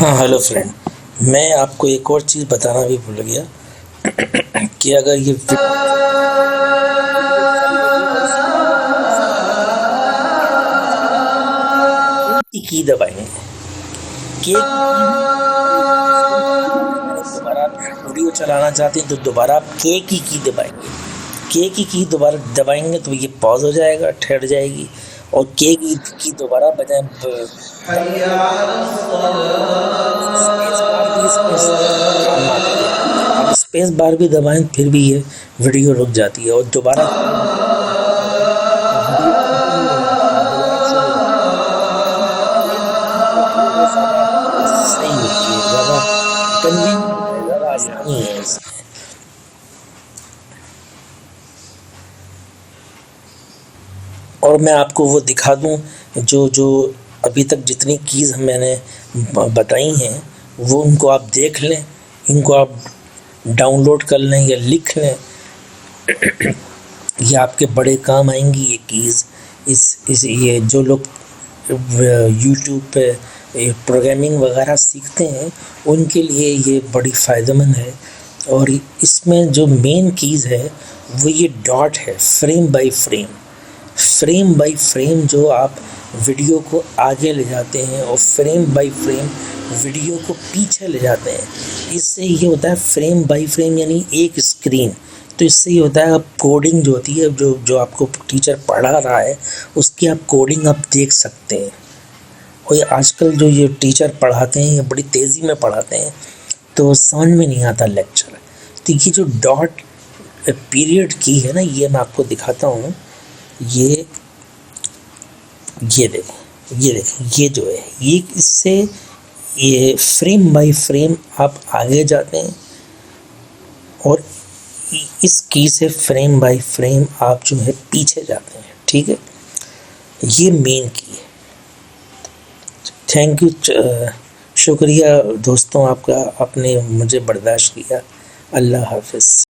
ہاں hello friend, میں آپ کو ایک اور چیز بتانا بھی بھول گیا کہ اگر یہ کی دبائیں گے کہ دوبارہ ویڈیو چلانا چاہتے ہیں تو دوبارہ آپ کی دبائیں گے، کی دوبارہ دبائیں گے تو یہ پاز ہو جائے گا، ٹھہر جائے گی، اور کی دوبارہ بجائے کام نہ کرے، آپ اسپیس بار بھی دبائیں پھر بھی یہ ویڈیو رک جاتی ہے اور دوبارہ صحیح ہوتی ہے، زیادہ کنوینئنٹ ہے، زیادہ آسانی ہے اس میں۔ اور میں آپ کو وہ دکھا دوں جو ابھی تک جتنی کیز میں نے بتائی ہیں وہ ان کو آپ دیکھ لیں، ان کو آپ ڈاؤن لوڈ کر لیں یا لکھ لیں، یہ آپ کے بڑے کام آئیں گی یہ کیز۔ یہ جو لوگ یوٹیوب پہ پروگرامنگ وغیرہ سیکھتے ہیں ان کے لیے یہ بڑی فائدہ مند ہے۔ اور اس میں جو مین کیز ہے وہ یہ ڈاٹ ہے، فریم بائی فریم جو آپ ویڈیو کو آگے لے جاتے ہیں اور فریم بائی فریم ویڈیو کو پیچھے لے جاتے ہیں۔ اس سے یہ ہوتا ہے فریم بائی فریم یعنی ایک اسکرین، تو اس سے یہ ہوتا ہے آپ کوڈنگ جو ہوتی ہے جو آپ کو ٹیچر پڑھا رہا ہے اس کی آپ کوڈنگ آپ دیکھ سکتے ہیں۔ اور یہ آج کل جو یہ ٹیچر پڑھاتے ہیں یہ بڑی تیزی میں پڑھاتے ہیں تو سمجھ میں نہیں آتا لیکچر۔ تو یہ جو ڈاٹ پیریڈ کی ہے نا، یہ میں آپ کو دکھاتا ہوں، یہ دیکھیں یہ جو ہے یہ اس سے یہ فریم بائی فریم آپ آگے جاتے ہیں اور اس کی سے فریم بائی فریم آپ جو ہے پیچھے جاتے ہیں، ٹھیک ہے، یہ مین کی ہے۔ تھینک یو، شکریہ دوستوں آپ کا، آپ نے مجھے برداشت کیا۔ اللہ حافظ۔